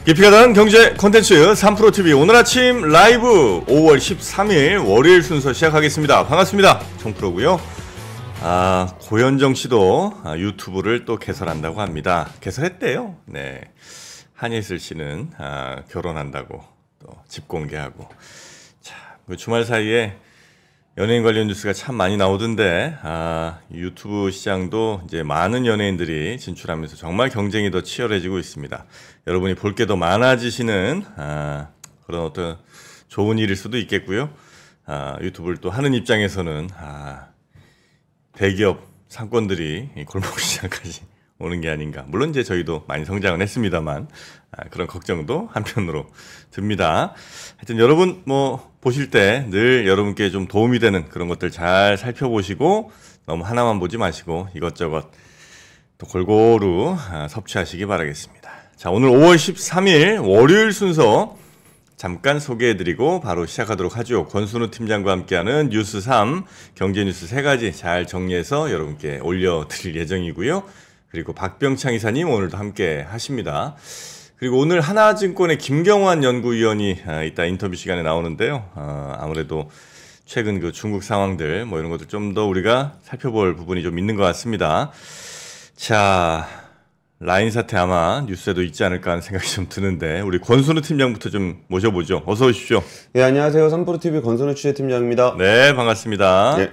깊이가 다른 경제 콘텐츠 3프로TV 오늘 아침 라이브 5월 13일 월요일 순서 시작하겠습니다. 반갑습니다. 정프로고요. 고현정 씨도 유튜브를 또 개설한다고 합니다. 개설했대요. 네. 한예슬 씨는 결혼한다고 또 집 공개하고. 자, 그 주말 사이에 연예인 관련 뉴스가 참 많이 나오던데 유튜브 시장도 이제 많은 연예인들이 진출하면서 정말 경쟁이 더 치열해지고 있습니다. 여러분이 볼 게 더 많아지시는 그런 어떤 좋은 일일 수도 있겠고요. 유튜브를 또 하는 입장에서는 대기업 상권들이 골목 시장까지 오는 게 아닌가. 물론 이제 저희도 많이 성장은 했습니다만 그런 걱정도 한편으로 듭니다. 하여튼 여러분 보실 때 늘 여러분께 좀 도움이 되는 그런 것들 잘 살펴보시고 너무 하나만 보지 마시고 이것저것 또 골고루 섭취하시기 바라겠습니다. 자, 오늘 5월 13일 월요일 순서 잠깐 소개해드리고 바로 시작하도록 하죠. 권순우 팀장과 함께하는 뉴스 3 경제 뉴스 3가지 잘 정리해서 여러분께 올려드릴 예정이고요. 그리고 박병창 이사님 오늘도 함께 하십니다. 그리고 오늘 하나증권의 김경환 연구위원이 이따 인터뷰 시간에 나오는데요. 아무래도 최근 그 중국 상황들 이런 것들 좀 더 우리가 살펴볼 부분이 좀 있는 것 같습니다. 자, 라인 사태 아마 뉴스에도 있지 않을까 하는 생각이 좀 드는데 우리 권순우 팀장부터 좀 모셔보죠. 어서 오십시오. 네, 안녕하세요. 3프로TV 권순우 취재팀장입니다. 네, 반갑습니다. 네.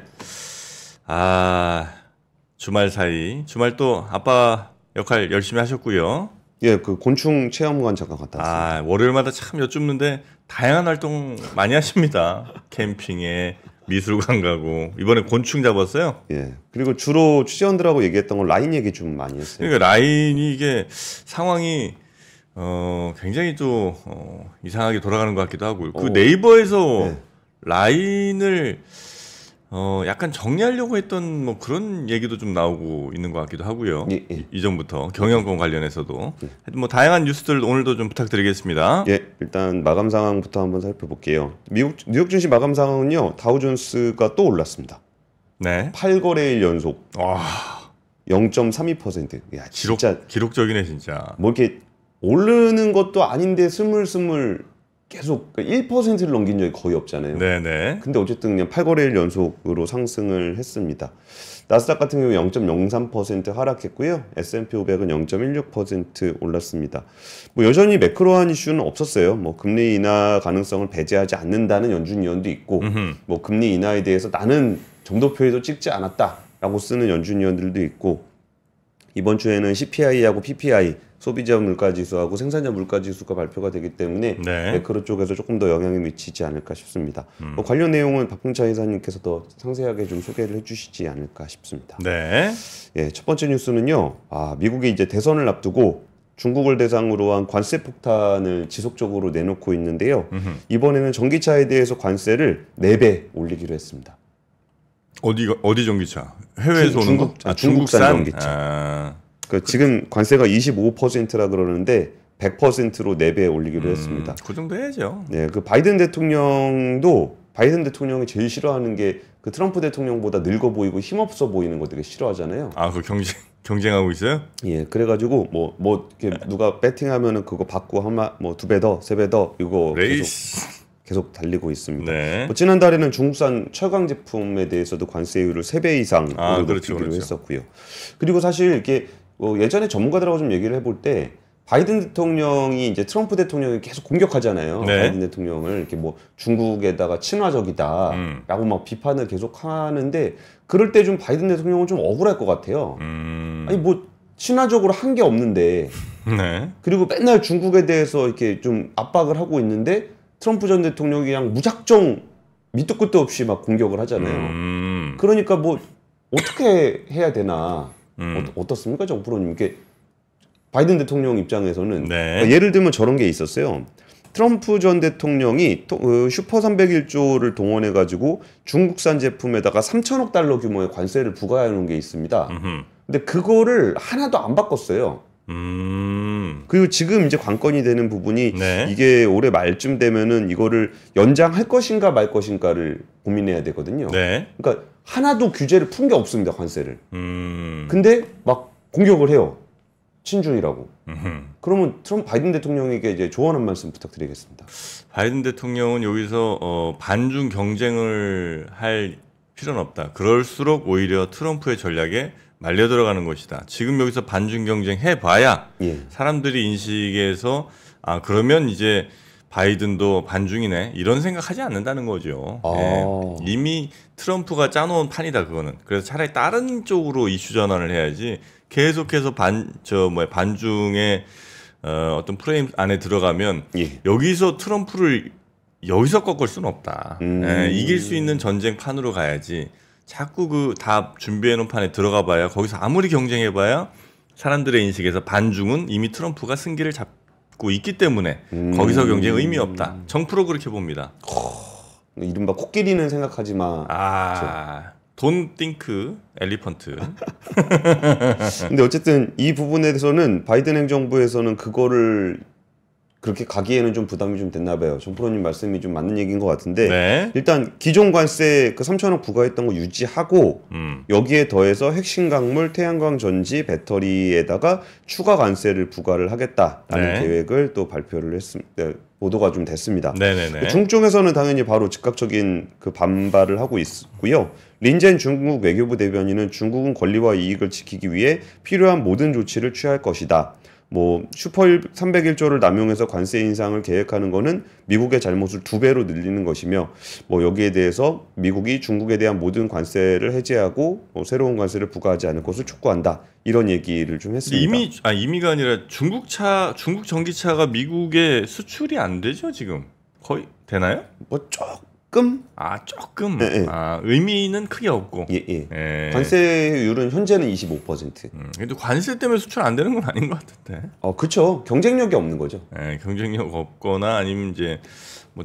주말 사이, 주말 또 아빠 역할 열심히 하셨고요. 예, 그 곤충 체험관 잠깐 갔다 왔습니다. 월요일마다 참 여쭙는데 다양한 활동 많이 하십니다. 캠핑에 미술관 가고 이번에 곤충 잡았어요. 예. 그리고 주로 취재원들하고 얘기했던 건 라인 얘기 좀 많이 했어요. 그러니까 라인이 이게 상황이 굉장히 또 이상하게 돌아가는 것 같기도 하고요. 그 네이버에서 네. 라인을 약간 정리하려고 했던 그런 얘기도 좀 나오고 있는 것 같기도 하고요. 예. 이전부터 경영권 관련해서도 하여튼 다양한 뉴스들 오늘도 좀 부탁드리겠습니다. 예, 일단 마감 상황부터 한번 살펴볼게요. 뉴욕 증시 마감 상황은요. 다우존스가 또 올랐습니다. 네. 8거래일 연속. 와. 0.32%. 야, 진짜 기록적이네 진짜. 이렇게 오르는 것도 아닌데 스물스물 계속 1%를 넘긴 적이 거의 없잖아요. 네네. 근데 어쨌든 그냥 8거래일 연속으로 상승을 했습니다. 나스닥 같은 경우 0.03% 하락했고요. S&P 500은 0.16% 올랐습니다. 여전히 매크로한 이슈는 없었어요. 금리 인하 가능성을 배제하지 않는다는 연준 위원도 있고, 금리 인하에 대해서 나는 점도표에도 찍지 않았다라고 쓰는 연준 위원들도 있고, 이번 주에는 CPI하고 PPI 소비자 물가지수하고 생산자 물가지수가 발표가 되기 때문에 네. 매크로 쪽에서 조금 더 영향이 미치지 않을까 싶습니다. 관련 내용은 박봉창 이사님께서 더 상세하게 좀 소개를 해주시지 않을까 싶습니다. 네. 예, 첫 번째 뉴스는요. 미국이 이제 대선을 앞두고 중국을 대상으로 한 관세 폭탄을 지속적으로 내놓고 있는데요. 이번에는 전기차에 대해서 관세를 4배 올리기로 했습니다. 어디 전기차? 해외에서 오는 거? 중국산 전기차. 지금 관세가 25%라 그러는데 100%로 4배 올리기로 했습니다. 그 정도 해야죠. 네, 바이든 대통령이 제일 싫어하는 게 그 트럼프 대통령보다 늙어 보이고 힘없어 보이는 거 되게 싫어하잖아요. 그 경쟁하고 있어요? 예, 그래가지고 이렇게 누가 배팅하면은 그거 받고 2배 더, 3배 더 이거 계속 달리고 있습니다. 네. 지난달에는 중국산 철강 제품에 대해서도 관세율을 3배 이상 그렇죠. 높이기로 했었고요. 그리고 사실 이렇게 예전에 전문가들하고 좀 얘기를 해볼 때 바이든 대통령이 이제 트럼프 대통령이 계속 공격하잖아요. 네. 바이든 대통령을 이렇게 중국에다가 친화적이다라고 막 비판을 계속 하는데 그럴 때 좀 바이든 대통령은 좀 억울할 것 같아요. 아니 친화적으로 한 게 없는데 네. 그리고 맨날 중국에 대해서 이렇게 좀 압박을 하고 있는데 트럼프 전 대통령이 그냥 무작정 밑도 끝도 없이 막 공격을 하잖아요. 그러니까 어떻게 해야 되나 어떻습니까, 정프로님? 이게 바이든 대통령 입장에서는 네. 예를 들면 저런 게 있었어요. 트럼프 전 대통령이 슈퍼 301조를 동원해가지고 중국산 제품에다가 3천억 달러 규모의 관세를 부과해 놓은 게 있습니다. 근데 그거를 하나도 안 바꿨어요. 그리고 지금 이제 관건이 되는 부분이 네. 이게 올해 말쯤 되면은 이거를 연장할 것인가 말 것인가를 고민해야 되거든요. 네. 친중이라고. 그러면 바이든 대통령에게 이제 조언 한 말씀 부탁드리겠습니다. 바이든 대통령은 여기서 반중 경쟁을 할 필요는 없다. 그럴수록 오히려 트럼프의 전략에 말려 들어가는 것이다. 지금 여기서 반중 경쟁 해봐야 예. 사람들이 인식에서 그러면 이제 바이든도 반중이네 이런 생각하지 않는다는 거죠. 이미 트럼프가 짜놓은 판이다 그거는. 그래서 차라리 다른 쪽으로 이슈 전환을 해야지 계속해서 반중의 어떤 프레임 안에 들어가면 예. 여기서 트럼프를 여기서 꺾을 수는 없다. 이길 수 있는 전쟁 판으로 가야지. 자꾸 그 다 준비해놓은 판에 들어가봐야 거기서 아무리 경쟁해봐야 사람들의 인식에서 반중은 이미 트럼프가 승기를 잡고 있기 때문에 거기서 경쟁 의미 없다. 정프로 그렇게 봅니다. 이른바 코끼리는 생각하지 마. Don't think elephant. 근데 어쨌든 이 부분에 대해서는 바이든 행정부에서는 그거를 그렇게 가기에는 좀 부담이 좀 됐나 봐요. 정프로님 말씀이 좀 맞는 얘기인 것 같은데 네. 일단 기존 관세 그 3천억 부과했던 거 유지하고 여기에 더해서 핵심 광물, 태양광 전지, 배터리에다가 추가 관세를 부과를 하겠다라는 네. 계획을 또 발표를 했습니다. 보도가 좀 됐습니다. 네네네. 중국 쪽에서는 당연히 바로 즉각적인 그 반발을 하고 있고요. 린젠 중국 외교부 대변인은 중국은 권리와 이익을 지키기 위해 필요한 모든 조치를 취할 것이다. 슈퍼 301조를 남용해서 관세 인상을 계획하는 것은 미국의 잘못을 2배로 늘리는 것이며 여기에 대해서 미국이 중국에 대한 모든 관세를 해제하고 새로운 관세를 부과하지 않을 것을 촉구한다. 이런 얘기를 좀 했습니다. 이미가 아니라 중국 전기차가 미국에 수출이 안 되죠, 지금. 거의 되나요? 조금? 조금. 네. 의미는 크게 없고. 예. 관세율은 현재는 25%. 근데 관세 때문에 수출 안 되는 건 아닌 것 같은데. 그렇죠. 경쟁력이 없는 거죠. 경쟁력 없거나 아니면 이제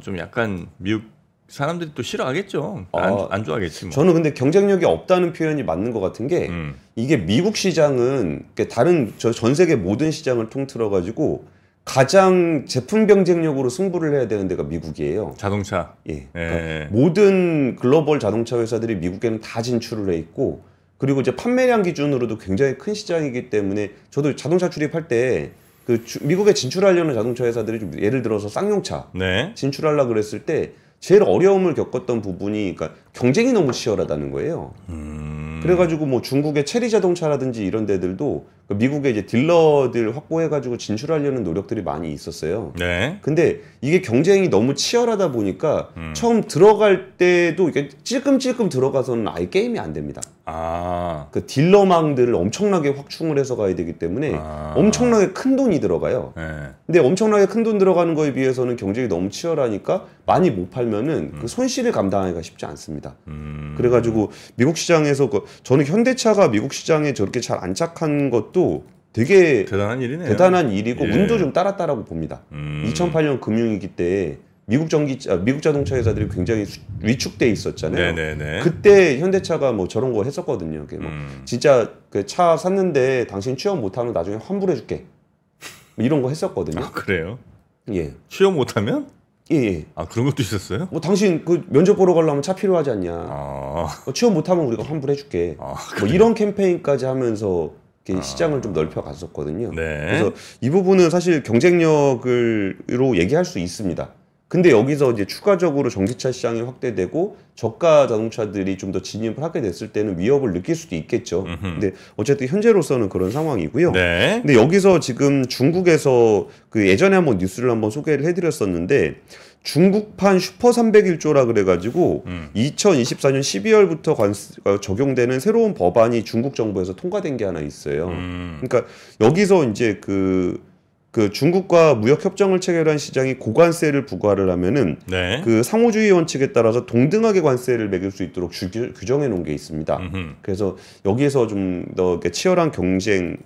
좀 약간 미국 사람들이 또 싫어하겠죠. 안 좋아하겠지. 저는 근데 경쟁력이 없다는 표현이 맞는 것 같은 게 이게 미국 시장은 다른 전 세계 모든 시장을 통틀어 가지고 가장 제품 경쟁력으로 승부를 해야 되는 데가 미국이에요. 자동차. 예. 그러니까 모든 글로벌 자동차 회사들이 미국에는 다 진출을 해 있고 그리고 이제 판매량 기준으로도 굉장히 큰 시장이기 때문에 저도 자동차 출입할 때 미국에 진출하려는 자동차 회사들이 좀 예를 들어서 쌍용차 진출하려고 그랬을 때 제일 어려움을 겪었던 부분이 그러니까 경쟁이 너무 치열하다는 거예요. 그래가지고 중국의 체리 자동차라든지 이런 데들도 미국의 이제 딜러들 확보해가지고 진출하려는 노력들이 많이 있었어요. 네. 근데 이게 경쟁이 너무 치열하다 보니까 처음 들어갈 때도 이게 찔끔찔끔 들어가서는 아예 게임이 안 됩니다. 그 딜러망들을 엄청나게 확충을 해서 가야 되기 때문에 엄청나게 큰 돈이 들어가요. 근데 엄청나게 큰 돈 들어가는 거에 비해서는 경쟁이 너무 치열하니까 많이 못 팔면은 그 손실을 감당하기가 쉽지 않습니다. 그래가지고 미국 시장에서 저는 현대차가 미국 시장에 저렇게 잘 안착한 것도 되게 대단한 일이네요. 대단한 일이고 운도 좀 따랐다라고 봅니다. 2008년 금융위기 때 미국 자동차 회사들이 굉장히 위축돼 있었잖아요. 네네네. 그때 현대차가 저런 거 했었거든요. 진짜 그 차 샀는데 당신 취업 못하면 나중에 환불해줄게. 이런 거 했었거든요. 그래요? 예. 취업 못하면? 예. 그런 것도 있었어요? 당신 그 면접 보러 가려면 차 필요하지 않냐. 취업 못하면 우리가 환불해줄게. 이런 캠페인까지 하면서 시장을 좀 넓혀 갔었거든요. 네. 그래서 이 부분은 사실 경쟁력으로 얘기할 수 있습니다. 근데 여기서 이제 추가적으로 전기차 시장이 확대되고 저가 자동차들이 좀 더 진입을 하게 됐을 때는 위협을 느낄 수도 있겠죠. 근데 어쨌든 현재로서는 그런 상황이고요. 네. 근데 여기서 지금 중국에서 그 예전에 한번 뉴스를 한번 소개를 해드렸었는데 중국판 슈퍼 301조라 그래가지고 2024년 12월부터 관세가 적용되는 새로운 법안이 중국 정부에서 통과된 게 하나 있어요. 그러니까 여기서 이제 그 중국과 무역 협정을 체결한 시장이 고관세를 부과를 하면은 그 상호주의 원칙에 따라서 동등하게 관세를 매길 수 있도록 규정해 놓은 게 있습니다. 그래서 여기에서 좀 더 치열한 경쟁이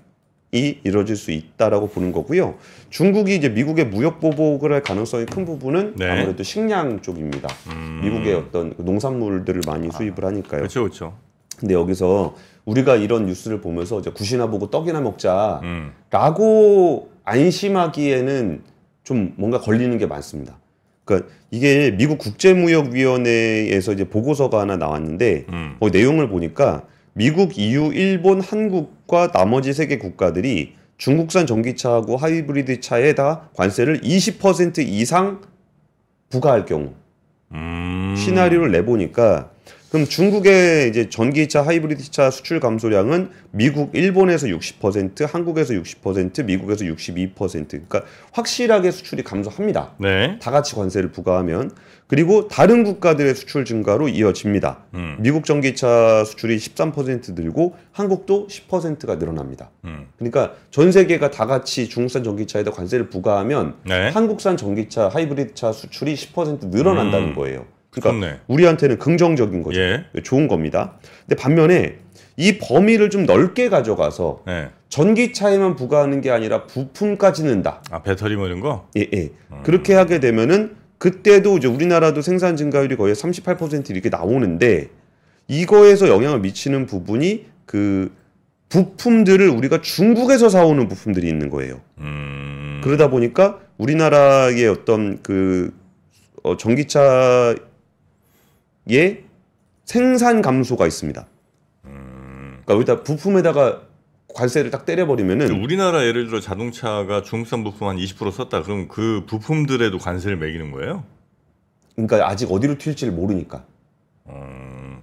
이루어질 수 있다라고 보는 거고요. 중국이 이제 미국의 무역 보복을 할 가능성이 큰 부분은 아무래도 식량 쪽입니다. 미국의 어떤 농산물들을 많이 수입을 하니까요. 그렇죠. 근데 여기서 우리가 이런 뉴스를 보면서 이제 굿이나 보고 떡이나 먹자라고 안심하기에는 좀 뭔가 걸리는 게 많습니다. 그러니까 이게 미국 국제무역위원회에서 이제 보고서가 하나 나왔는데 내용을 보니까 미국, EU, 일본, 한국과 나머지 세계 국가들이 중국산 전기차하고 하이브리드 차에다 관세를 20% 이상 부과할 경우 시나리오를 내보니까 그럼 중국의 이제 전기차 하이브리드 차 수출 감소량은 미국, 일본에서 60%, 한국에서 60%, 미국에서 62%. 그러니까 확실하게 수출이 감소합니다. 네. 다 같이 관세를 부과하면. 그리고 다른 국가들의 수출 증가로 이어집니다. 미국 전기차 수출이 13% 늘고 한국도 10%가 늘어납니다. 그러니까 전 세계가 다 같이 중국산 전기차에다 관세를 부과하면 네. 한국산 전기차 하이브리드 차 수출이 10% 늘어난다는 거예요. 그러니까 좋네. 우리한테는 긍정적인 거죠. 예. 좋은 겁니다. 근데 반면에 이 범위를 좀 넓게 가져가서 네. 전기차에만 부과하는 게 아니라 부품까지 넣는다. 아, 배터리 뭐 이런 거? 예, 예. 그렇게 하게 되면은 그때도 이제 우리나라도 생산 증가율이 거의 38% 이렇게 나오는데 이거에서 영향을 미치는 부분이 그 부품들을 우리가 중국에서 사오는 부품들이 있는 거예요. 그러다 보니까 우리나라의 어떤 그 전기차의 생산 감소가 있습니다. 그러니까 여기다 부품에다가 관세를 딱 때려버리면은 우리나라 예를 들어 자동차가 중국산 부품 한 20% 썼다. 그럼 그 부품들에도 관세를 매기는 거예요? 그러니까 아직 어디로 튈지를 모르니까.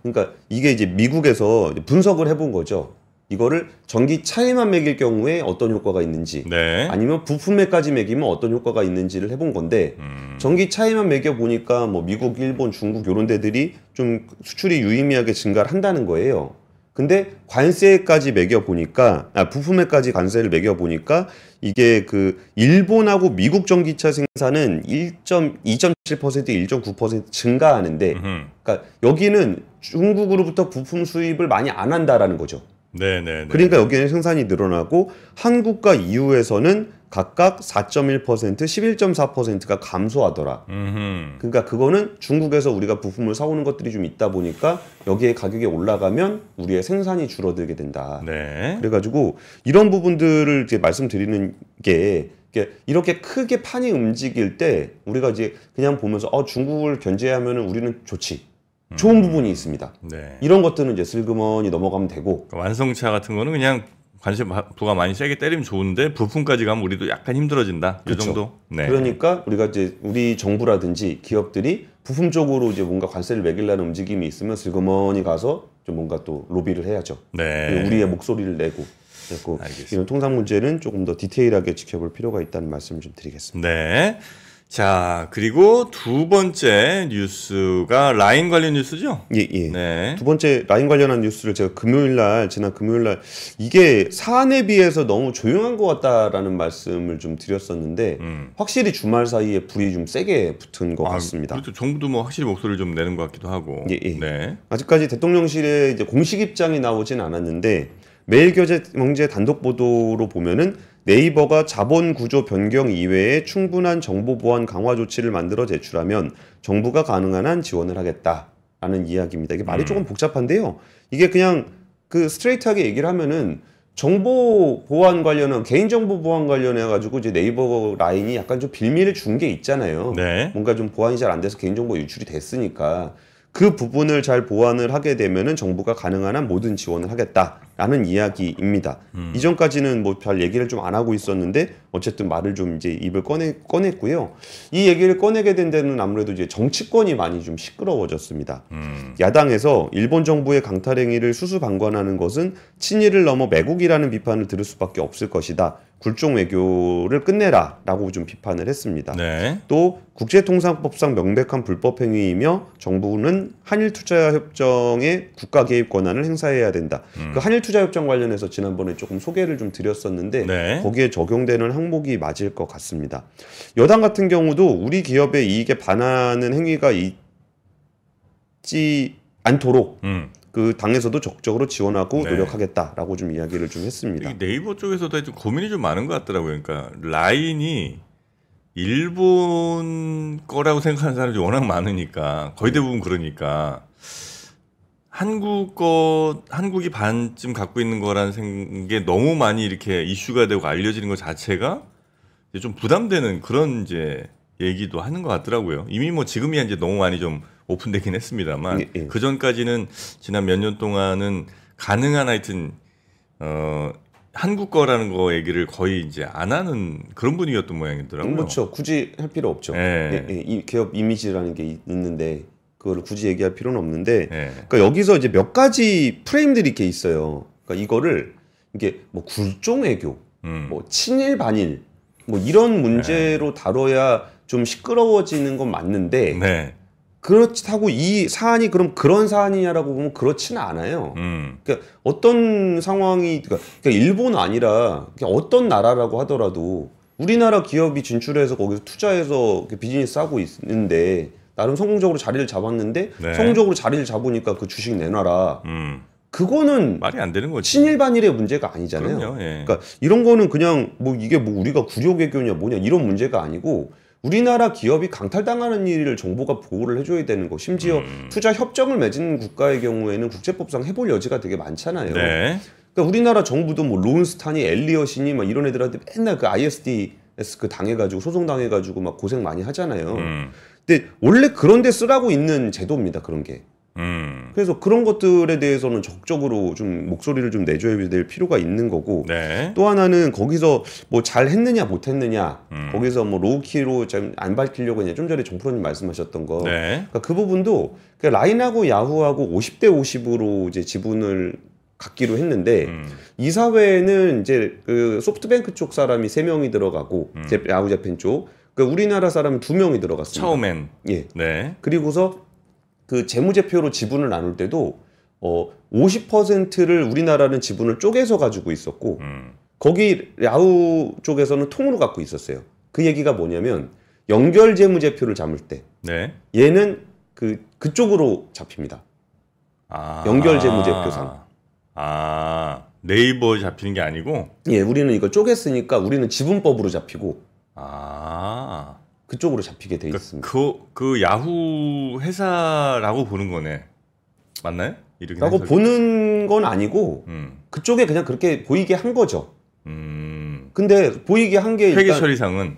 그러니까 이게 이제 미국에서 분석을 해본 거죠. 이거를 전기차에만 매길 경우에 어떤 효과가 있는지 네. 아니면 부품에까지 매기면 어떤 효과가 있는지를 해본 건데 전기차에만 매겨 보니까 뭐 미국, 일본, 중국 이런 데들이 좀 수출이 유의미하게 증가를 한다는 거예요. 근데 관세까지 매겨 보니까 부품에까지 관세를 매겨 보니까 이게 그 일본하고 미국 전기차 생산은 2.7%, 1.9% 증가하는데 그러니까 여기는 중국으로부터 부품 수입을 많이 안 한다라는 거죠. 네네. 그러니까 여기는 생산이 늘어나고 한국과 EU에서는 각각 4.1%, 11.4%가 감소하더라. 그러니까 그거는 중국에서 우리가 부품을 사오는 것들이 좀 있다 보니까 여기에 가격이 올라가면 우리의 생산이 줄어들게 된다. 네. 그래가지고 이런 부분들을 이제 말씀드리는 게 이렇게 크게 판이 움직일 때 우리가 이제 그냥 보면서 중국을 견제하면 우리는 좋지. 좋은 부분이 있습니다. 네. 이런 것들은 이제 슬그머니 넘어가면 되고 그러니까 완성차 같은 거는 그냥 관세 부가 많이 세게 때리면 좋은데 부품까지 가면 우리도 약간 힘들어진다. 이 그렇죠. 정도. 네. 그러니까 우리가 이제 우리 정부라든지 기업들이 부품 쪽으로 이제 뭔가 관세를 매기려는 움직임이 있으면 슬그머니 가서 좀 뭔가 또 로비를 해야죠. 네. 우리의 목소리를 내고. 그리고 알겠습니다. 이런 통상 문제는 조금 더 디테일하게 지켜볼 필요가 있다는 말씀 좀 드리겠습니다. 네. 자, 그리고 두 번째 뉴스가 라인 관련 뉴스죠? 예, 예. 네. 두 번째 라인 관련한 뉴스를 제가 지난 금요일 날 이게 사안에 비해서 너무 조용한 것 같다라는 말씀을 좀 드렸었는데 확실히 주말 사이에 불이 좀 세게 붙은 것 같습니다. 그렇죠. 정부도 뭐 확실히 목소리를 좀 내는 것 같기도 하고. 예, 예. 네. 아직까지 대통령실에 이제 공식 입장이 나오진 않았는데 매일경제 단독 보도로 보면은 네이버가 자본 구조 변경 이외에 충분한 정보 보안 강화 조치를 만들어 제출하면 정부가 가능한 한 지원을 하겠다라는 이야기입니다. 이게 말이 조금 복잡한데요. 이게 그냥 그 스트레이트하게 얘기를 하면은 정보 보안 관련한 개인정보 보안 관련해 가지고 이제 네이버 라인이 약간 좀 빌미를 준 게 있잖아요. 네. 뭔가 좀 보안이 잘 안 돼서 개인정보 유출이 됐으니까 그 부분을 잘 보완을 하게 되면은 정부가 가능한 한 모든 지원을 하겠다라는 이야기입니다. 이전까지는 뭐 잘 얘기를 좀 안 하고 있었는데 어쨌든 말을 좀 이제 입을 꺼냈고요. 이 얘기를 꺼내게 된 데는 아무래도 이제 정치권이 많이 좀 시끄러워졌습니다. 야당에서 일본 정부의 강탈 행위를 수수방관하는 것은 친일을 넘어 매국이라는 비판을 들을 수밖에 없을 것이다. 굴종 외교를 끝내라라고 좀 비판을 했습니다. 네. 또 국제통상법상 명백한 불법 행위이며 정부는 한일투자협정의 국가 개입 권한을 행사해야 된다. 그 한일투자협정 관련해서 지난번에 조금 소개를 좀 드렸었는데 네. 거기에 적용되는 항목이 맞을 것 같습니다. 여당 같은 경우도 우리 기업의 이익에 반하는 행위가 있지 않도록 그 당에서도 적극적으로 지원하고 네. 노력하겠다라고 좀 이야기를 좀 했습니다. 이 네이버 쪽에서도 좀 고민이 좀 많은 것 같더라고요. 그러니까 라인이 일본 거라고 생각하는 사람들이 워낙 많으니까 거의 대부분 그러니까 한국이 반쯤 갖고 있는 거라는 게 너무 많이 이렇게 이슈가 되고 알려지는 것 자체가 이제 좀 부담되는 그런 이제 얘기도 하는 것 같더라고요. 이미 뭐 지금이야 이제 너무 많이 좀 오픈되긴 했습니다만 예, 예. 그 전까지는 지난 몇 년 동안은 가능한 하여튼 한국 거라는 거 얘기를 거의 이제 안 하는 그런 분위기였던 모양이더라고요. 그렇죠. 굳이 할 필요 없죠. 이 기업 이미지라는 게 있는데 그걸 굳이 얘기할 필요는 없는데, 그러니까 여기서 이제 몇 가지 프레임들이 이렇게 있어요. 그러니까 이거를 이게 뭐 굴종 외교, 뭐 친일 반일, 뭐 이런 문제로 다뤄야 좀 시끄러워지는 건 맞는데. 그렇다고 이 사안이 그럼 그런 사안이냐라고 보면 그렇지는 않아요. 그러니까 어떤 상황이, 그러니까 일본 아니라 어떤 나라라고 하더라도 우리나라 기업이 진출해서 거기서 투자해서 비즈니스 하고 있는데 나름 성공적으로 자리를 잡았는데 성공적으로 자리를 잡으니까 그 주식 내놔라. 그거는 말이 안 되는 거지. 친일 반일의 문제가 아니잖아요. 그럼요, 그러니까 이런 거는 그냥 뭐 이게 뭐 우리가 구려개교냐 뭐냐 이런 문제가 아니고. 우리나라 기업이 강탈당하는 일을 정부가 보호를 해줘야 되는 거. 심지어 투자 협정을 맺은 국가의 경우에는 국제법상 해볼 여지가 되게 많잖아요. 그러니까 우리나라 정부도 뭐 론스탄이 엘리엇이니 막 이런 애들한테 맨날 그 ISDS 그 당해가지고 소송 당해가지고 막 고생 많이 하잖아요. 근데 원래 그런데 쓰라고 있는 제도입니다. 그런 게. 그래서 그런 것들에 대해서는 적극적으로 좀 목소리를 좀 내줘야 될 필요가 있는 거고. 또 하나는 거기서 뭐 잘했느냐 못했느냐 거기서 뭐 로우키로 안 밝히려고 했냐 좀 전에 정프로님 말씀하셨던 거. 그러니까 그 부분도 라인하고 야후하고 50대 50으로 이제 지분을 갖기로 했는데 이사회에는 이제 그 소프트뱅크 쪽 사람이 3명이 들어가고 야후 재팬 쪽 그러니까 우리나라 사람은 2명이 들어갔습니다. 처음엔. 그리고서 그 재무제표로 지분을 나눌 때도 50%를 우리나라는 지분을 쪼개서 가지고 있었고 거기 야후 쪽에서는 통으로 갖고 있었어요. 그 얘기가 뭐냐면 연결 재무제표를 잡을 때 얘는 그쪽으로 잡힙니다. 연결 재무제표상. 네이버 잡히는 게 아니고? 우리는 이걸 쪼갰으니까 우리는 지분법으로 잡히고 그쪽으로 잡히게 돼 있습니다. 그 야후 회사라고 보는 거네. 맞나요? 라고 보는 건 아니고 그쪽에 그냥 그렇게 보이게 한 거죠. 근데 보이게 한 게 회계 처리상은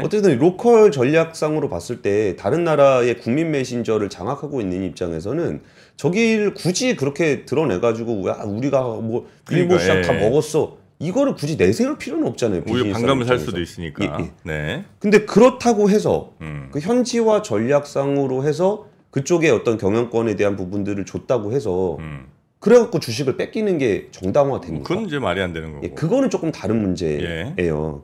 어쨌든 로컬 전략상으로 봤을 때 다른 나라의 국민 메신저를 장악하고 있는 입장에서는 저기를 굳이 그렇게 드러내가지고 야 우리가 뭐 일본 시장 다 먹었어. 이거를 굳이 내세울 필요는 없잖아요. 오히려 반감을 살 수도 있으니까. 근데 그렇다고 해서 그 현지화 전략상으로 해서 그쪽에 어떤 경영권에 대한 부분들을 줬다고 해서 그래갖고 주식을 뺏기는 게 정당화됩니까? 그건 이제 말이 안 되는 거고. 그거는 조금 다른 문제예요.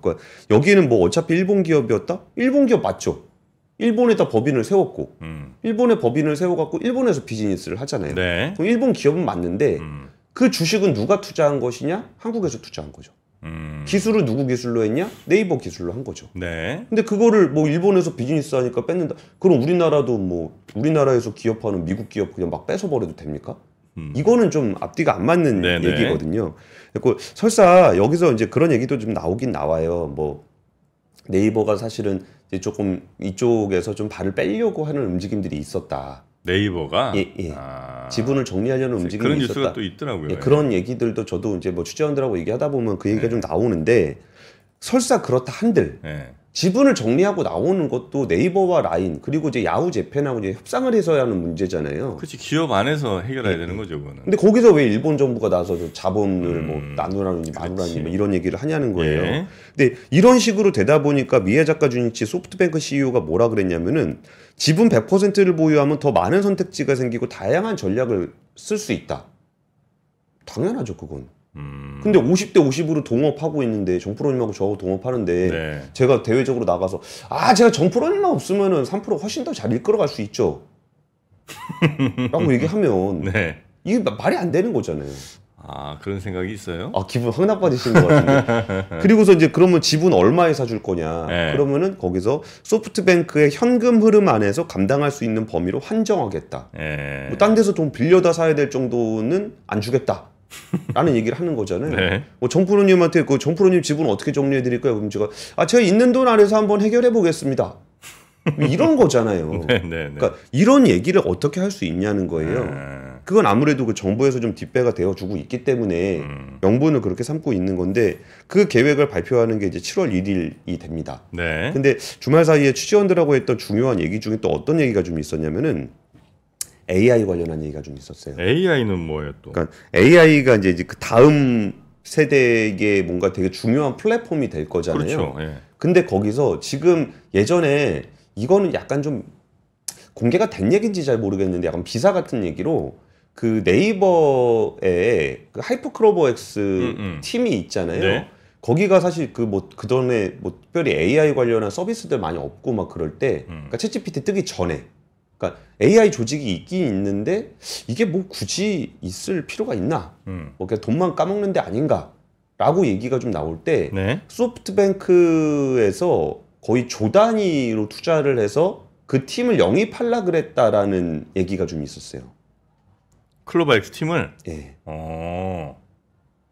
그러니까 여기는 뭐 어차피 일본 기업이었다? 일본 기업 맞죠? 일본에다 법인을 세웠고 일본에 법인을 세워갖고 일본에서 비즈니스를 하잖아요. 그럼 일본 기업은 맞는데 그 주식은 누가 투자한 것이냐? 한국에서 투자한 거죠. 기술을 누구 기술로 했냐? 네이버 기술로 한 거죠. 근데 그거를 뭐 일본에서 비즈니스 하니까 뺏는다. 그럼 우리나라도 뭐 우리나라에서 기업하는 미국 기업 그냥 막 뺏어버려도 됩니까? 이거는 좀 앞뒤가 안 맞는 얘기거든요. 그리고 설사 여기서 이제 그런 얘기도 좀 나오긴 나와요. 뭐 네이버가 사실은 이제 조금 이쪽에서 좀 발을 빼려고 하는 움직임들이 있었다. 네이버가 지분을 정리하려는 움직임이 그런 있었다. 뉴스가 또 있더라고요. 그런 얘기들도 저도 이제 뭐 취재원들하고 얘기하다 보면 그 얘기가 좀 나오는데 설사 그렇다 한들 지분을 정리하고 나오는 것도 네이버와 라인 그리고 이제 야후 재팬하고 이제 협상을 해서야 하는 문제잖아요. 그렇지 기업 안에서 해결해야 되는 거죠, 그거는. 근데 거기서 왜 일본 정부가 나서서 자본을 뭐 나누라니 마누라니 뭐 이런 얘기를 하냐는 거예요. 근데 이런 식으로 되다 보니까 미야자카 주니치 소프트뱅크 CEO가 뭐라 그랬냐면은 지분 100%를 보유하면 더 많은 선택지가 생기고 다양한 전략을 쓸 수 있다. 당연하죠, 그건. 근데 50대 50으로 동업하고 있는데 정프로님하고 저하고 동업하는데 제가 대외적으로 나가서 제가 정프로님만 없으면은 3% 훨씬 더 잘 이끌어갈 수 있죠 라고 얘기하면 이게 말이 안 되는 거잖아요. 그런 생각이 있어요? 기분 확 나빠지신 것 같은데. 그리고서 이제 그러면 지분 얼마에 사줄 거냐. 그러면은 거기서 소프트뱅크의 현금 흐름 안에서 감당할 수 있는 범위로 한정하겠다. 뭐 딴 데서 돈 빌려다 사야 될 정도는 안 주겠다. 라는 얘기를 하는 거잖아요. 뭐 정프로님한테 그 정프로님 지분 어떻게 정리해 드릴까요? 그럼 제가 제가 있는 돈 안에서 한번 해결해 보겠습니다. 이런 거잖아요. 그러니까 이런 얘기를 어떻게 할 수 있냐는 거예요. 그건 아무래도 그 정부에서 좀 뒷배가 되어 주고 있기 때문에 명분을 그렇게 삼고 있는 건데 그 계획을 발표하는 게 이제 7월 1일이 됩니다. 근데 주말 사이에 취재원들하고 했던 중요한 얘기 중에 또 어떤 얘기가 좀 있었냐면은 AI 관련한 얘기가 좀 있었어요. AI는 뭐예요 또? 그러니까 AI가 이제 그 다음 세대의 뭔가 되게 중요한 플랫폼이 될 거잖아요. 그렇죠. 예. 근데 거기서 지금 예전에 이거는 약간 좀 공개가 된 얘기인지 잘 모르겠는데 약간 비사 같은 얘기로 그 네이버에 그 하이퍼크로버엑스 팀이 있잖아요. 네. 거기가 사실 그 뭐 그전에 뭐 특별히 AI 관련한 서비스들 많이 없고 막 그럴 때, 그러니까 챗GPT 뜨기 전에, 그러니까 AI 조직이 있긴 있는데 이게 뭐 굳이 있을 필요가 있나? 뭐 그냥 돈만 까먹는 데 아닌가?라고 얘기가 좀 나올 때 네. 소프트뱅크에서 거의 조 단위로 투자를 해서 그 팀을 영입하려 그랬다라는 얘기가 좀 있었어요. 클로버 X 팀을. 예.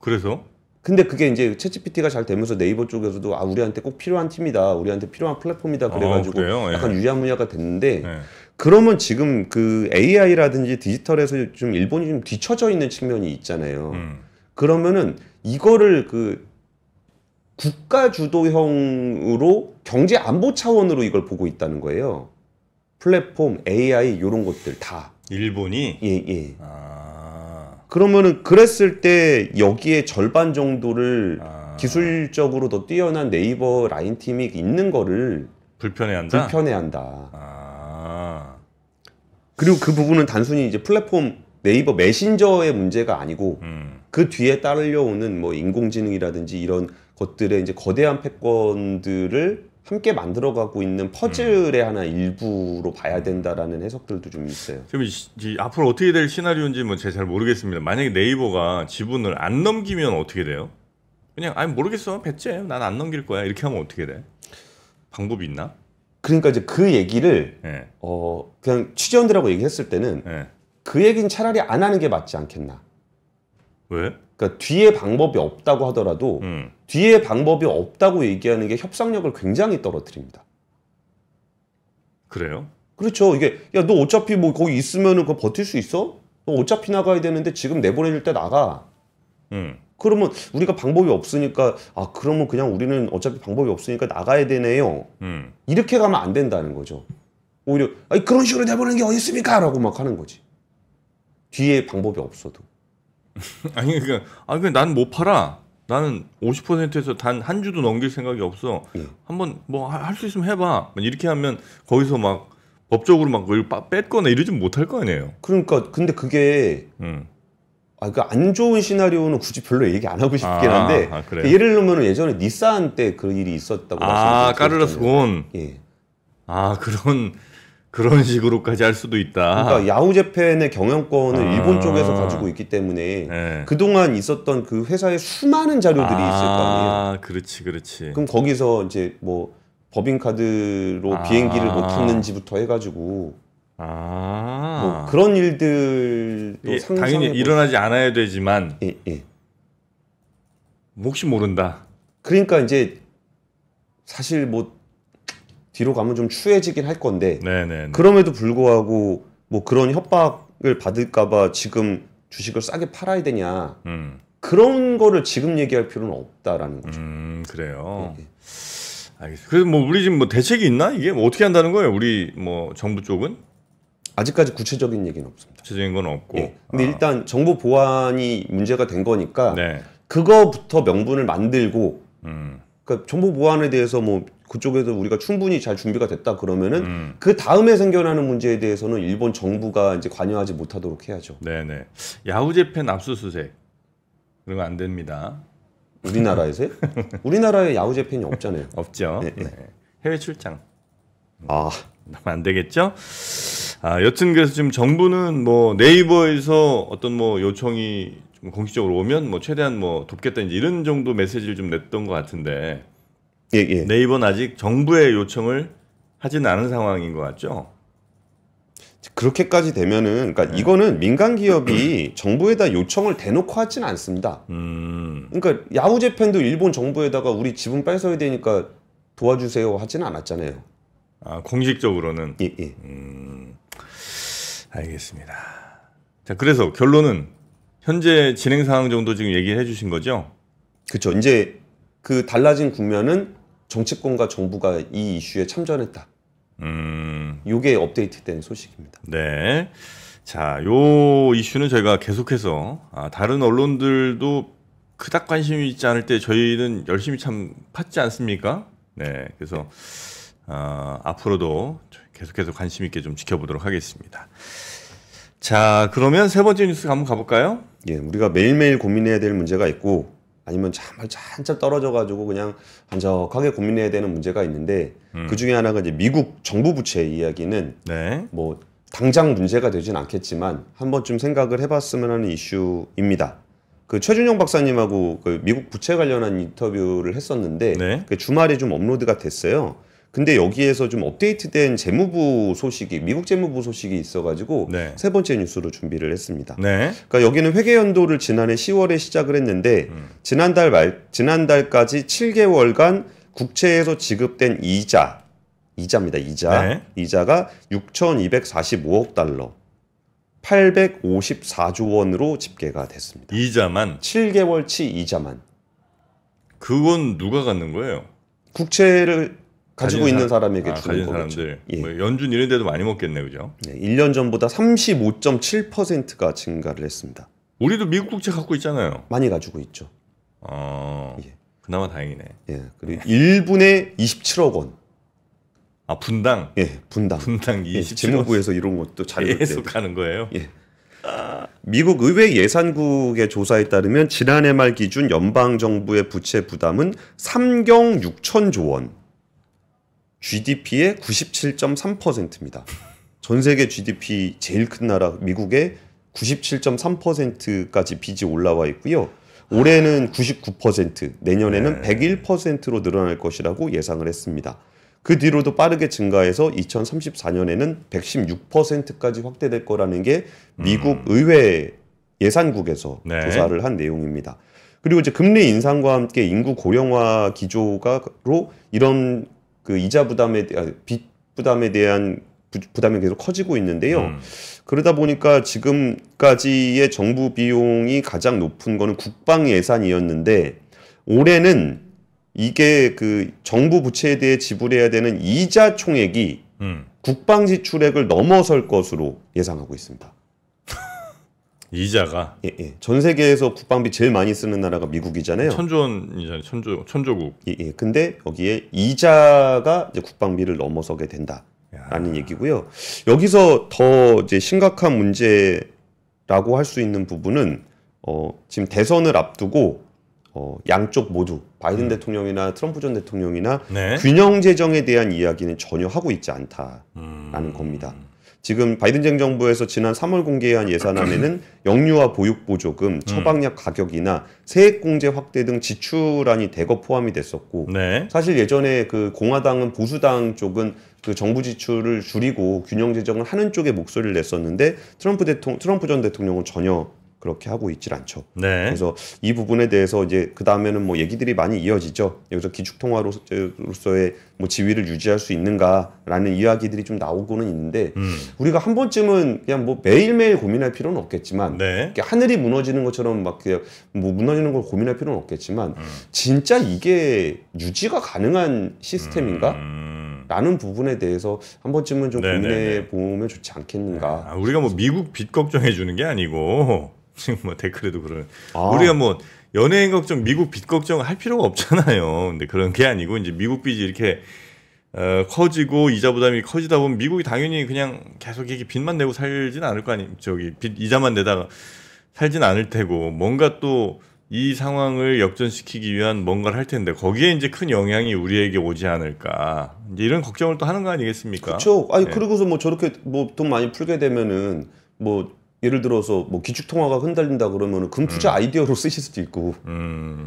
그래서 근데 그게 이제 챗GPT가 잘 되면서 네이버 쪽에서도 아 우리한테 꼭 필요한 팀이다, 우리한테 필요한 플랫폼이다 그래가지고 그래요? 예. 약간 유야무야가 됐는데 예. 그러면 지금 그 AI라든지 디지털에서 좀 일본이 좀 뒤처져 있는 측면이 있잖아요. 그러면은 이거를 그 국가 주도형으로 경제 안보 차원으로 이걸 보고 있다는 거예요. 플랫폼, AI 이런 것들 다. 일본이. 예, 예. 그러면은 그랬을 때 여기에 절반 정도를 아. 기술적으로 더 뛰어난 네이버 라인 팀이 있는 거를 불편해한다. 불편해한다. 그리고 그 부분은 단순히 이제 플랫폼 네이버 메신저의 문제가 아니고 그 뒤에 따르려오는 뭐 인공지능이라든지 이런 것들의 이제 거대한 패권들을 함께 만들어가고 있는 퍼즐의 하나 일부로 봐야 된다라는 해석들도 좀 있어요. 지금 앞으로 어떻게 될 시나리오인지 뭐 제가 잘 모르겠습니다. 만약에 네이버가 지분을 안 넘기면 어떻게 돼요? 그냥 아니 모르겠어, 배째, 난 안 넘길 거야 이렇게 하면 어떻게 돼? 방법이 있나? 그러니까 이제 그 얘기를 예. 그냥 취재원들하고 얘기했을 때는 예. 그 얘기는 차라리 안 하는 게 맞지 않겠나. 왜? 그러니까 뒤에 방법이 없다고 하더라도 뒤에 방법이 없다고 얘기하는 게 협상력을 굉장히 떨어뜨립니다. 그래요? 그렇죠. 이게 야 너 어차피 뭐 거기 있으면은 그거 버틸 수 있어? 너 어차피 나가야 되는데 지금 내보내줄 때 나가. 그러면 우리가 방법이 없으니까 아 그러면 그냥 우리는 어차피 방법이 없으니까 나가야 되네요. 이렇게 가면 안 된다는 거죠. 오히려 아니 그런 식으로 내보내는 게 어디 있습니까? 라고 막 하는 거지. 뒤에 방법이 없어도. 아니 그러니까 난 못 팔아. 나는 50%에서 단 한 주도 넘길 생각이 없어. 한번 뭐 할 수 있으면 해봐. 이렇게 하면 거기서 막 법적으로 막 그걸 뺏거나 이러지 못할 거 아니에요. 그러니까 근데 그게 그 안 좋은 시나리오는 굳이 별로 얘기 안 하고 싶긴 한데 그래요? 예를 들면 예전에 닛산 때 그 일이 있었다고 까르로스 곤. 예. 그런 식으로까지 할 수도 있다. 그러니까 야후재팬의 경영권을 일본 쪽에서 가지고 있기 때문에 네. 그동안 있었던 그 회사의 수많은 자료들이 있을 거 아니에요. 그렇지. 그럼 거기서 이제 뭐 법인카드로 비행기를 못 탔는지부터 해가지고 뭐 그런 일들도 당연히 일어나지 않아야 되지만 예. 혹시 모른다. 그러니까 이제 사실 뭐 뒤로 가면 좀 추해지긴 할 건데 네네. 그럼에도 불구하고 뭐 그런 협박을 받을까봐 지금 주식을 싸게 팔아야 되냐 그런 거를 지금 얘기할 필요는 없다라는 거죠. 그래요. 예. 알겠습니다. 그래서 뭐 우리 지금 뭐 대책이 있나? 이게 뭐 어떻게 한다는 거예요? 우리 뭐 정부 쪽은? 아직까지 구체적인 얘기는 없습니다. 구체적인 건 없고. 예. 근데 일단 정보 보안이 문제가 된 거니까 네. 그거부터 명분을 만들고 그러니까 정보 보안에 대해서 뭐 그쪽에서 우리가 충분히 잘 준비가 됐다 그러면은 그 다음에 생겨나는 문제에 대해서는 일본 정부가 이제 관여하지 못하도록 해야죠. 네네. 야후재팬 압수수색 그런 거 안 됩니다. 우리나라에서요? 우리나라에 야후재팬이 없잖아요. 없죠. 네. 해외 출장. 아, 안 되겠죠? 여튼 그래서 지금 정부는 뭐 네이버에서 어떤 뭐 요청이 좀 공식적으로 오면 뭐 최대한 뭐 돕겠다 이제 이런 정도 메시지를 좀 냈던 것 같은데 예. 네이버는 아직 정부의 요청을 하지는 않은 상황인 것 같죠? 그렇게까지 되면은 그러니까 이거는 민간 기업이 정부에다 요청을 대놓고 하지는 않습니다. 그러니까 야후재팬도 일본 정부에다가 우리 지분 뺏어야 되니까 도와주세요 하지는 않았잖아요. 공식적으로는. 예. 알겠습니다. 자, 그래서 결론은 현재 진행 상황 정도 지금 얘기해 주신 거죠? 그렇죠. 이제 그 달라진 국면은 정치권과 정부가 이 이슈에 참전했다. 요게 업데이트된 소식입니다. 네. 자, 요 이슈는 저희가 계속해서 다른 언론들도 그닥 관심이 있지 않을 때 저희는 열심히 참 팠지 않습니까? 네, 그래서 앞으로도 계속해서 관심 있게 좀 지켜보도록 하겠습니다. 자, 그러면 세 번째 뉴스 한번 가볼까요? 예, 우리가 매일매일 고민해야 될 문제가 있고 아니면 한참 떨어져가지고 그냥 한적하게 고민해야 되는 문제가 있는데 그 중에 하나가 이제 미국 정부 부채 이야기는 네. 뭐 당장 문제가 되진 않겠지만 한 번쯤 생각을 해봤으면 하는 이슈입니다. 그 최준영 박사님하고 그 미국 부채 관련한 인터뷰를 했었는데 네. 그 주말에 좀 업로드가 됐어요. 근데 여기에서 좀 업데이트된 재무부 소식이 미국 재무부 소식이 있어가지고 네. 세 번째 뉴스로 준비를 했습니다. 네. 그러니까 여기는 회계 연도를 지난해 10월에 시작을 했는데 지난달까지 7개월간 국채에서 지급된 이자입니다. 네. 이자가 6,245억 달러, 854조 원으로 집계가 됐습니다. 이자만 7개월치 이자만. 그건 누가 갖는 거예요? 국채를 가지고 있는 사람에게 주는 가진 거겠죠. 사람들. 예. 뭐 연준 이런 데도 많이 먹겠네, 그죠? 네, 1년 전보다 35.7%가 증가를 했습니다. 우리도 미국 국채 갖고 있잖아요. 많이 가지고 있죠. 예. 그나마 다행이네. 예, 그리고 1분에 27억 원. 분당. 예, 분당. 분당 예, 27억 재무부에서 이런 것도 자료를 계속 하는 거예요. 예. 미국 의회 예산국의 조사에 따르면 지난해 말 기준 연방 정부의 부채 부담은 3경 6천조 원, GDP의 97.3%입니다. 전 세계 GDP 제일 큰 나라 미국의 97.3%까지 빚이 올라와 있고요. 올해는 99%, 내년에는 101%로 늘어날 것이라고 예상을 했습니다. 그 뒤로도 빠르게 증가해서 2034년에는 116%까지 확대될 거라는 게 미국 의회 예산국에서 네. 조사를 한 내용입니다. 그리고 이제 금리 인상과 함께 인구 고령화 기조가로 이런 그 이자 부담에 대한 빚 부담에 대한 부담이 계속 커지고 있는데요. 그러다 보니까 지금까지의 정부 비용이 가장 높은 거는 국방 예산이었는데 올해는 이게 그 정부 부채에 대해 지불해야 되는 이자 총액이 국방 지출액을 넘어설 것으로 예상하고 있습니다. 이자가 예. 전 세계에서 국방비 제일 많이 쓰는 나라가 미국이잖아요. 천조원이잖아요. 천조국. 예. 근데 여기에 이자가 이제 국방비를 넘어서게 된다라는 얘기고요. 여기서 더 이제 심각한 문제라고 할 수 있는 부분은 지금 대선을 앞두고 양쪽 모두 바이든 대통령이나 트럼프 전 대통령이나 네. 균형 재정에 대한 이야기는 전혀 하고 있지 않다라는 겁니다. 지금 바이든 정부에서 지난 3월 공개한 예산안에는 영유아 보육 보조금, 처방약 가격이나 세액 공제 확대 등 지출안이 대거 포함이 됐었고 네. 사실 예전에 그 공화당은 보수당 쪽은 그 정부 지출을 줄이고 균형 재정을 하는 쪽에 목소리를 냈었는데 트럼프 전 대통령은 전혀 그렇게 하고 있질 않죠. 네. 그래서 이 부분에 대해서 이제 그 다음에는 뭐 얘기들이 많이 이어지죠. 여기서 기축통화로서의 뭐 지위를 유지할 수 있는가라는 이야기들이 좀 나오고는 있는데 우리가 한 번쯤은 그냥 뭐 매일매일 고민할 필요는 없겠지만 네. 이렇게 하늘이 무너지는 것처럼 막 그냥 뭐 무너지는 걸 고민할 필요는 없겠지만 진짜 이게 유지가 가능한 시스템인가? 라는 부분에 대해서 한 번쯤은 좀 고민해 보면 좋지 않겠는가. 우리가 뭐 미국 빚 걱정해 주는 게 아니고 지금 뭐 댓글에도 그런 우리가 뭐 연예인 걱정, 미국 빚 걱정 할 필요가 없잖아요. 근데 그런 게 아니고 이제 미국 빚이 이렇게 커지고 이자 부담이 커지다 보면 미국이 당연히 그냥 계속 이렇게 빚만 내고 살진 않을 거 아니에요. 빚 이자만 내다가 살진 않을 테고 뭔가 또 이 상황을 역전시키기 위한 뭔가를 할 텐데 거기에 이제 큰 영향이 우리에게 오지 않을까 이제 이런 걱정을 또 하는 거 아니겠습니까? 그렇죠. 그리고서 뭐 저렇게 뭐 돈 많이 풀게 되면은 뭐 예를 들어서 뭐 기축통화가 흔들린다 그러면은 금투자 아이디어로 쓰실 수도 있고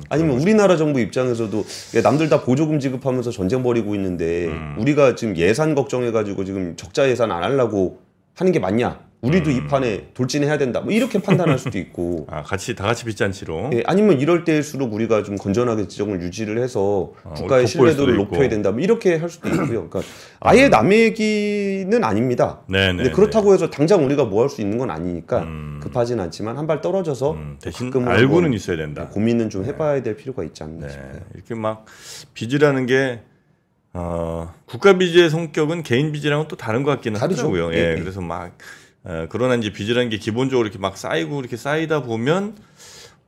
아니면 우리나라 정부 입장에서도 남들 다 보조금 지급하면서 전쟁 벌이고 있는데 우리가 지금 예산 걱정해가지고 지금 적자 예산 안 하려고 하는 게 맞냐? 우리도 이 판에 돌진해야 된다. 뭐 이렇게 판단할 수도 있고. 다 같이 빚잔치로. 예, 아니면 이럴 때일수록 우리가 좀 건전하게 지정을 유지를 해서 국가의 신뢰도를 높여야 된다. 뭐 이렇게 할 수도 있고요. 그러니까 아예 남의 얘기는 아닙니다. 근데 그렇다고 해서 당장 우리가 뭐 할 수 있는 건 아니니까 급하진 않지만 한 발 떨어져서 대신 알고는 있어야 된다. 고민은 좀 해봐야 될 필요가 있지 않나 싶어요. 이렇게 막 빚이라는 게 국가 빚의 성격은 개인 빚이랑은 또 다른 것 같기는 하더라고요. 그래서 막 그러나 이제 빚이라는 게 기본적으로 이렇게 막 쌓이고 이렇게 쌓이다 보면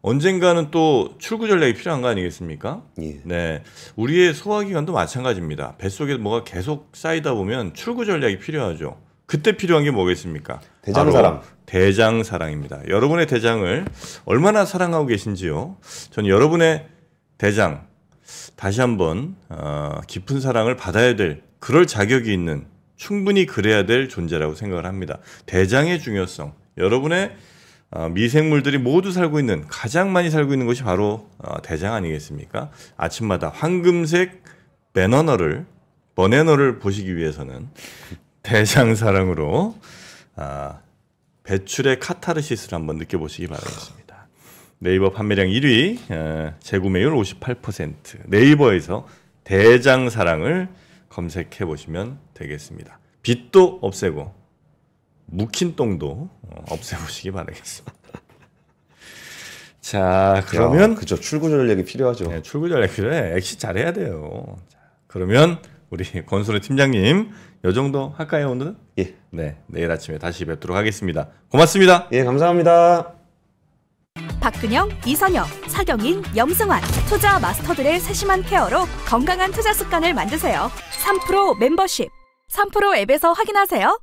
언젠가는 또 출구 전략이 필요한 거 아니겠습니까? 예. 네, 우리의 소화기관도 마찬가지입니다. 뱃속에 뭐가 계속 쌓이다 보면 출구 전략이 필요하죠. 그때 필요한 게 뭐겠습니까? 대장사랑. 대장사랑입니다. 여러분의 대장을 얼마나 사랑하고 계신지요? 저는 여러분의 대장 다시 한번 깊은 사랑을 받아야 될 그럴 자격이 있는 충분히 그래야 될 존재라고 생각을 합니다. 대장의 중요성, 여러분의 미생물들이 모두 살고 있는 가장 많이 살고 있는 것이 바로 대장 아니겠습니까? 아침마다 황금색 버네너를 보시기 위해서는 대장사랑으로 배출의 카타르시스를 한번 느껴보시기 바라겠습니다. 네이버 판매량 1위, 재구매율 58%. 네이버에서 대장사랑을 검색해 보시면 되겠습니다. 빛도 없애고 묵힌 똥도 없애보시기 바라겠습니다. 자, 그러면 그죠. 출구 전략이 필요하죠. 네, 출구 전략 필요해. 엑시 잘해야 돼요. 자, 그러면 우리 권순우 팀장님 이 정도 할까요 오늘은? 예. 네, 내일 아침에 다시 뵙도록 하겠습니다. 고맙습니다. 예, 감사합니다. 박근영, 이선영, 사경인, 염승환 투자 마스터들의 세심한 케어로 건강한 투자 습관을 만드세요. 3프로 멤버십 3프로 앱에서 확인하세요.